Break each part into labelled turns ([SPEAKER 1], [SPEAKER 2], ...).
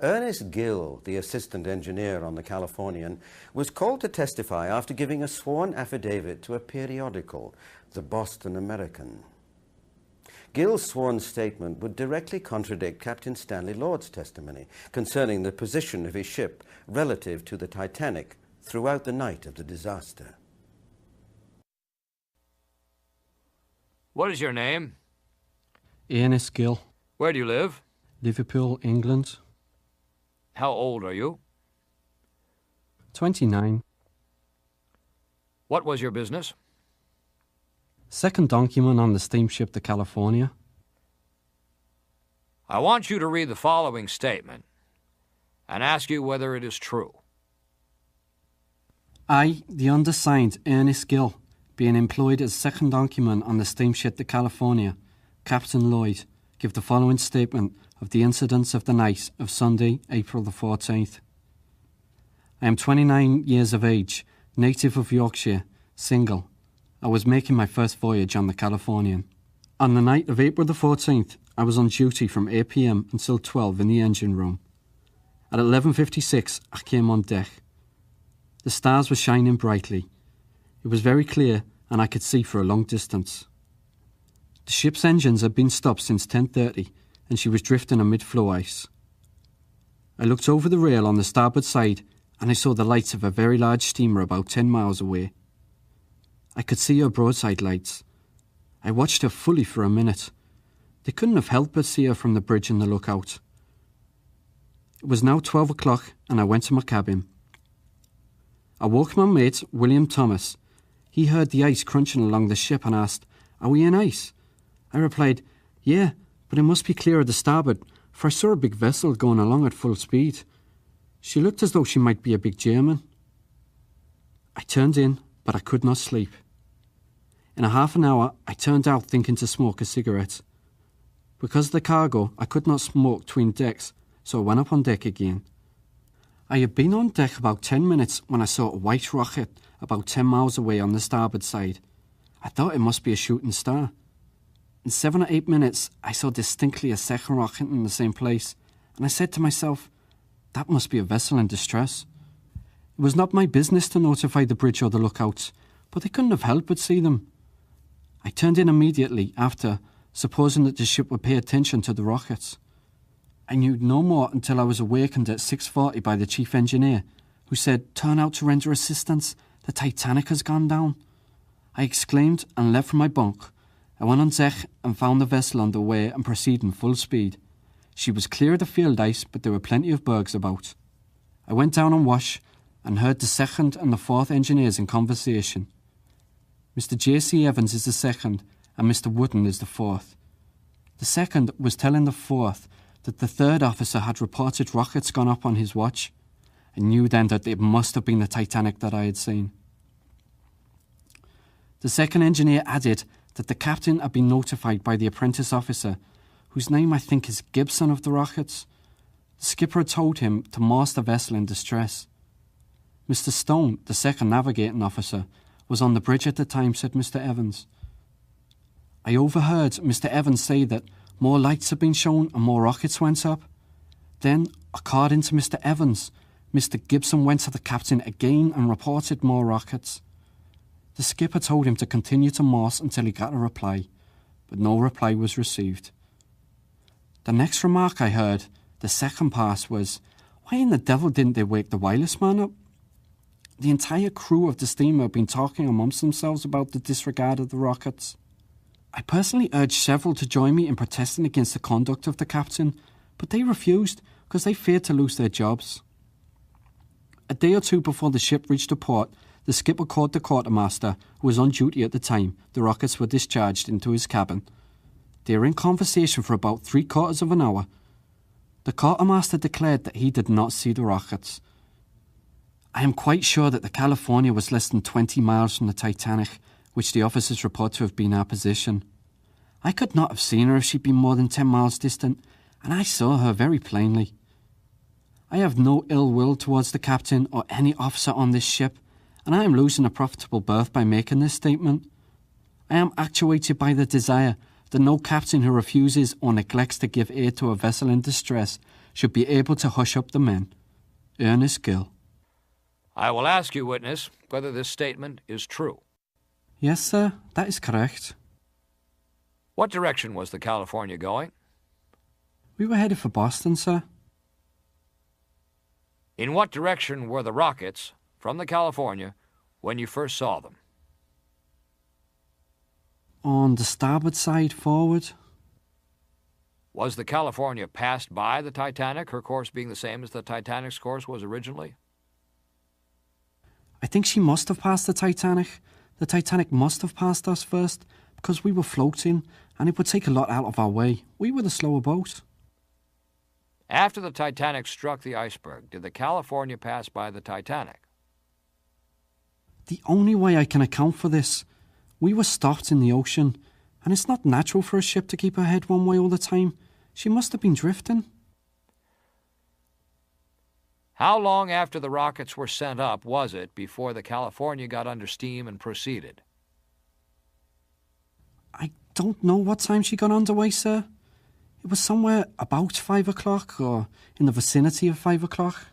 [SPEAKER 1] Ernest Gil, the assistant engineer on the Californian, was called to testify after giving a sworn affidavit to a periodical, the Boston American. Gill's sworn statement would directly contradict Captain Stanley Lord's testimony concerning the position of his ship relative to the Titanic throughout the night of the disaster.
[SPEAKER 2] What is your name?
[SPEAKER 3] Ernest Gil.
[SPEAKER 2] Where do you live?
[SPEAKER 3] Liverpool, England.
[SPEAKER 2] How old are you?
[SPEAKER 3] 29.
[SPEAKER 2] What was your business?
[SPEAKER 3] Second donkeyman on the steamship the California.
[SPEAKER 2] I want you to read the following statement and ask you whether it is true.
[SPEAKER 3] I, the undersigned Ernest Gil, being employed as second donkeyman on the steamship the California, Captain Lloyd, give the following statement of the incidents of the night of Sunday, April the 14th. I am 29 years of age, native of Yorkshire, single. I was making my first voyage on the Californian. On the night of April the 14th, I was on duty from 8 p.m. until 12 in the engine room. At 11:56, I came on deck. The stars were shining brightly. It was very clear and I could see for a long distance. The ship's engines had been stopped since 10:30 and she was drifting on mid-floe ice. I looked over the rail on the starboard side and I saw the lights of a very large steamer about 10 miles away. I could see her broadside lights. I watched her fully for a minute. They couldn't have helped but see her from the bridge and the lookout. It was now 12 o'clock and I went to my cabin. I woke my mate, William Thomas. He heard the ice crunching along the ship and asked, "Are we in ice?" I replied, "Yeah, but it must be clear of the starboard, for I saw a big vessel going along at full speed. She looked as though she might be a big German." I turned in, but I could not sleep. In a half an hour, I turned out thinking to smoke a cigarette. Because of the cargo, I could not smoke between decks, so I went up on deck again. I had been on deck about 10 minutes when I saw a white rocket about 10 miles away on the starboard side. I thought it must be a shooting star. In 7 or 8 minutes, I saw distinctly a second rocket in the same place, and I said to myself, that must be a vessel in distress. It was not my business to notify the bridge or the lookouts, but they couldn't have helped but see them. I turned in immediately after, supposing that the ship would pay attention to the rockets. I knew no more until I was awakened at 6:40 by the chief engineer, who said, "Turn out to render assistance. The Titanic has gone down." I exclaimed and leapt from my bunk. I went on deck and found the vessel under way and proceeding full speed. She was clear of the field ice, but there were plenty of bergs about. I went down and washed and heard the second and the fourth engineers in conversation. Mr. J.C. Evans is the second and Mr. Wooden is the fourth. The second was telling the fourth that the third officer had reported rockets gone up on his watch. I knew then that it must have been the Titanic that I had seen. The second engineer added that the captain had been notified by the apprentice officer, whose name I think is Gibson of the rockets. The skipper had told him to mast the vessel in distress. Mr. Stone, the second navigating officer, was on the bridge at the time, said Mr. Evans. I overheard Mr. Evans say that more lights had been shown and more rockets went up. Then, according to Mr. Evans, Mr. Gibson went to the captain again and reported more rockets. The skipper told him to continue to mast until he got a reply, but no reply was received. The next remark I heard, the second pass, was, "Why in the devil didn't they wake the wireless man up?" The entire crew of the steamer had been talking amongst themselves about the disregard of the rockets. I personally urged several to join me in protesting against the conduct of the captain, but they refused because they feared to lose their jobs. A day or two before the ship reached the port, the skipper called the quartermaster, who was on duty at the time the rockets were discharged, into his cabin. They were in conversation for about 3/4 of an hour. The quartermaster declared that he did not see the rockets. I am quite sure that the California was less than 20 miles from the Titanic, which the officers report to have been our position. I could not have seen her if she'd been more than 10 miles distant, and I saw her very plainly. I have no ill will towards the captain or any officer on this ship, and I am losing a profitable berth by making this statement. I am actuated by the desire that no captain who refuses or neglects to give aid to a vessel in distress should be able to hush up the men. Ernest Gil.
[SPEAKER 2] I will ask you, witness, whether this statement is true.
[SPEAKER 3] Yes, sir, that is correct.
[SPEAKER 2] What direction was the California going?
[SPEAKER 3] We were headed for Boston, sir.
[SPEAKER 2] In what direction were the rockets from the California when you first saw them?
[SPEAKER 3] On the starboard side, forward.
[SPEAKER 2] Was the California passed by the Titanic, her course being the same as the Titanic's course was originally?
[SPEAKER 3] I think she must have passed the Titanic. The Titanic must have passed us first, because we were floating, and it would take a lot out of our way. We were the slower boat.
[SPEAKER 2] After the Titanic struck the iceberg, did the California pass by the Titanic?
[SPEAKER 3] The only way I can account for this, we were stopped in the ocean, and it's not natural for a ship to keep her head one way all the time. She must have been drifting.
[SPEAKER 2] How long after the rockets were sent up was it before the California got under steam and proceeded?
[SPEAKER 3] I don't know what time she got underway, sir. It was somewhere about 5 o'clock or in the vicinity of 5 o'clock.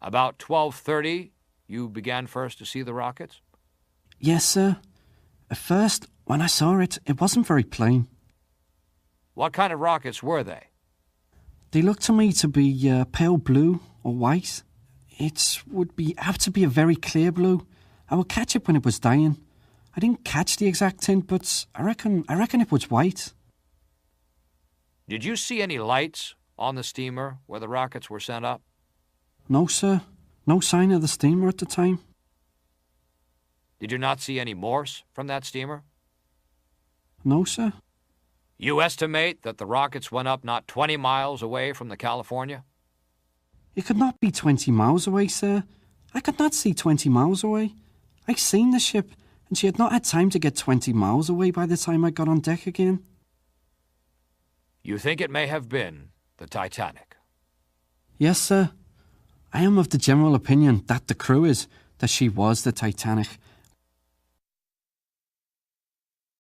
[SPEAKER 2] About 12:30, you began first to see the rockets?
[SPEAKER 3] Yes, sir. At first, when I saw it, it wasn't very plain.
[SPEAKER 2] What kind of rockets were they?
[SPEAKER 3] They looked to me to be pale blue or white. It would be apt to be a very clear blue. I would catch it when it was dying. I didn't catch the exact tint, but I reckon it was white.
[SPEAKER 2] Did you see any lights on the steamer where the rockets were sent up?
[SPEAKER 3] No, sir. No sign of the steamer at the time.
[SPEAKER 2] Did you not see any Morse from that steamer?
[SPEAKER 3] No, sir.
[SPEAKER 2] You estimate that the rockets went up not 20 miles away from the California?
[SPEAKER 3] It could not be 20 miles away, sir. I could not see 20 miles away. I seen the ship, and she had not had time to get 20 miles away by the time I got on deck again.
[SPEAKER 2] You think it may have been the Titanic?
[SPEAKER 3] Yes, sir. I am of the general opinion that the crew is that she was the Titanic,